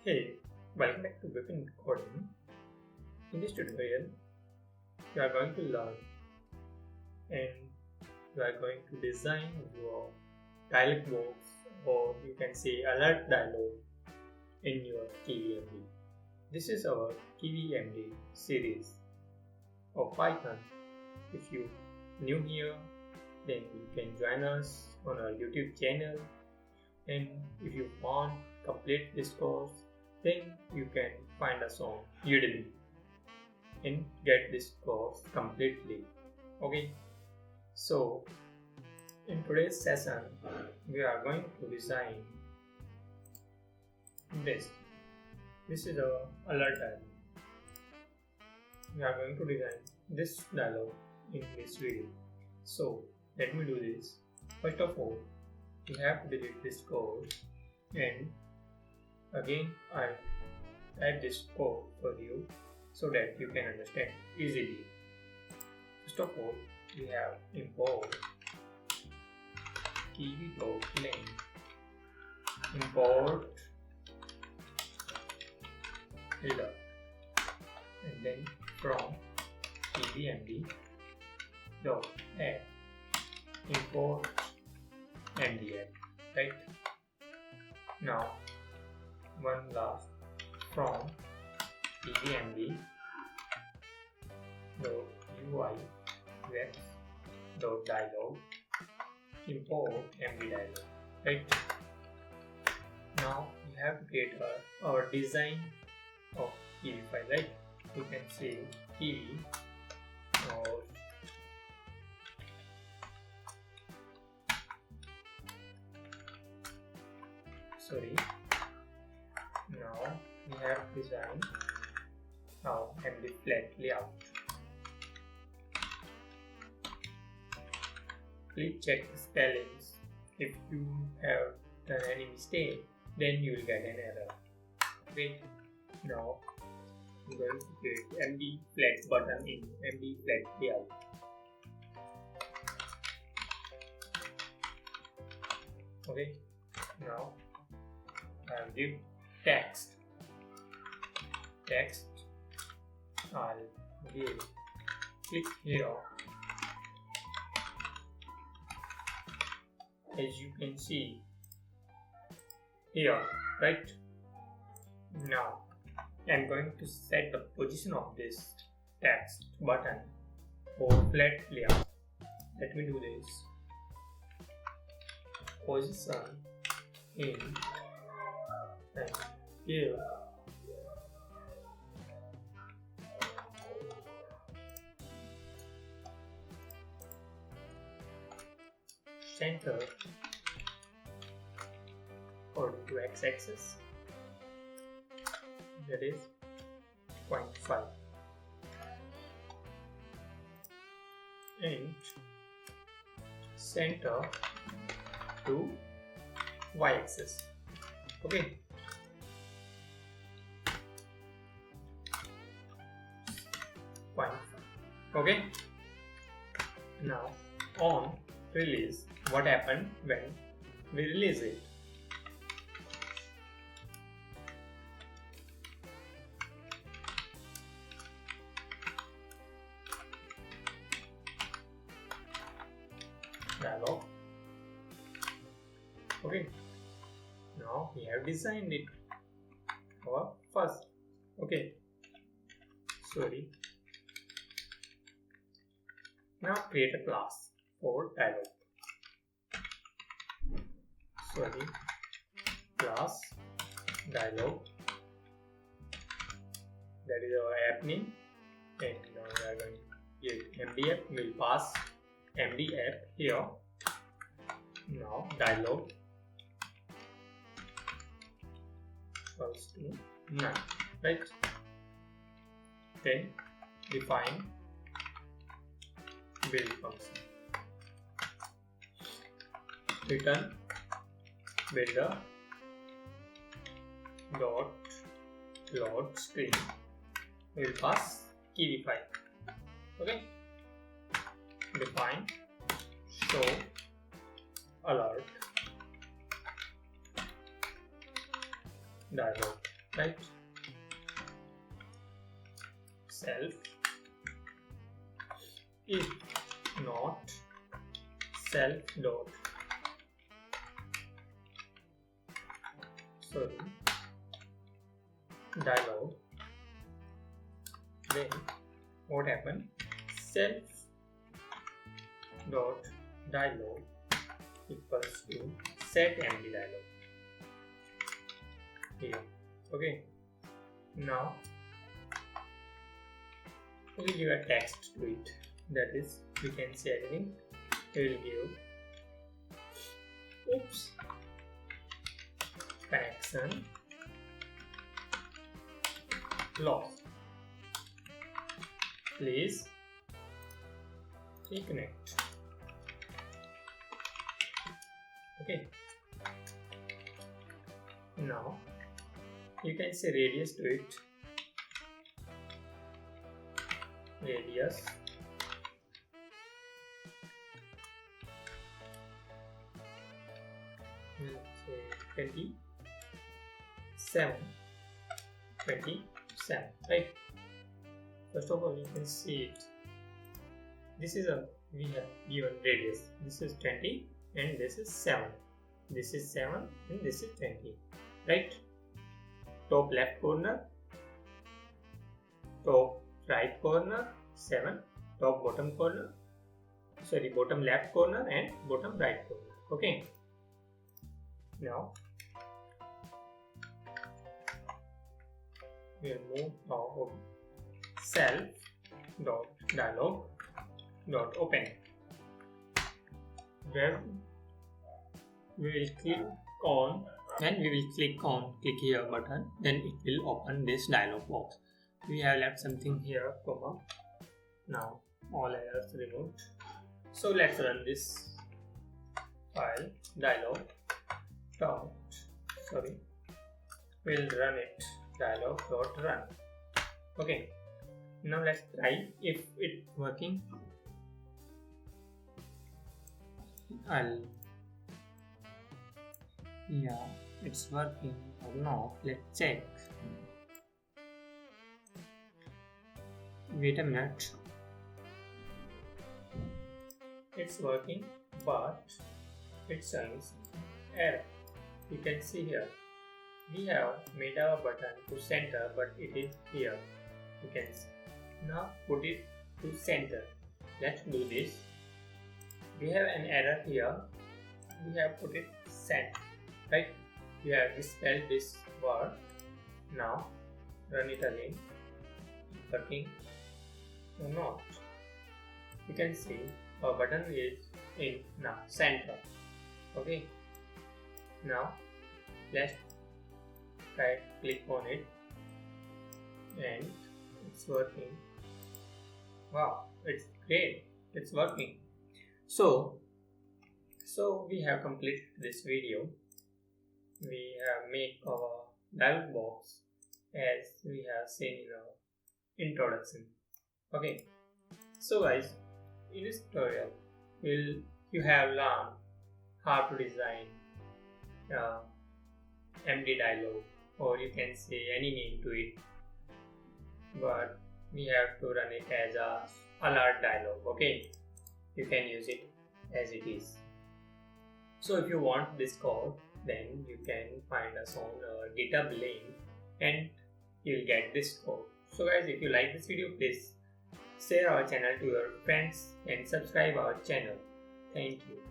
Hey, welcome back to Vipin Coding. In this tutorial, we are going to learn and we are going to design your dialog box, or you can say alert dialog in your KivyMD. This is our KivyMD series of Python. If you new here, then you can join us on our YouTube channel, and if you want to complete this course, then you can find us on Udemy and get this course completely. Okay, so in today's session we are going to design this. This is our alert dialog. We are going to design this dialog in this video. So let me do this. First of all, you have to delete this code, and again I type this code for you so that you can understand easily. First of all, we have import kivy.link, import header, and then from KivyMD dot add import MD app, right? Now one last, from KivyMD dot UI web dot dialog import MD dialog, right? Now we have to create our design of Kivy file, right? You can say Kivy or now we have designed our MD flat layout. Please check the spellings. If you have done any mistake, then you will get an error. Okay, now I'm going to create MD flat button in MD flat layout. Okay, now I'll give text. I'll give click here. As you can see here, right? Now I'm going to set the position of this text button for flat layout. Let me do this. Position in and here center according to x-axis, that is 0.5, and center to y-axis. Okay, okay. Now on release, what happened when we release it? Dialog. Okay, now we have designed it our first. Okay, sorry. Now create a class for dialog. Sorry, class dialog. That is our app name, and now we are going to give MD app. We'll pass MD app here. Now dialog equals to none, right? Then define build function. Return builder dot load string. We will pass Kivy file. Okay. Define show alert dialog. right? Self if not self dot dialog, then what happened? Self dot dialog equals to set MD dialog here. Okay, now we will give a text to it, that is we can say anything. We will give oops connection lost, please reconnect. Okay, now you can say radius to it, radius let's say 27, right? First of all, you can see it. This is we have given radius. This is 20 and this is 7. This is 7 and this is 20, right? Top left corner, top right corner 7, top bottom corner, sorry, bottom left corner and bottom right corner. Okay, now we'll move our self dot dialog dot open, where we will click on and we will click here button, then it will open this dialog box. We have left something here, comma. Now all errors removed. So let's run this file dialog dot, sorry, we'll run it dialog dot run. Okay, now let's try if it's working. Yeah, it's working or not. Let's check. Wait a minute. It's working, but it shows error. You can see here we have made our button to center, but it is here. You can see. Now put it to center. Let's do this. We have an error here. We have put it center, right? We have misspelled this word. Now run it again. Working or not? You can see our button is in now center. Okay. Now let's right click on it and it's working. Wow, it's great, it's working. So we have completed this video. We have made our dialog box as we have seen in our introduction. Okay, so guys, in this tutorial you have learned how to design MD dialog, or you can say any name to it, but we have to run it as a alert dialog. Okay, you can use it as it is. So if you want this code, then you can find us on GitHub link and you'll get this code. So guys, if you like this video, please share our channel to your friends and subscribe our channel. Thank you.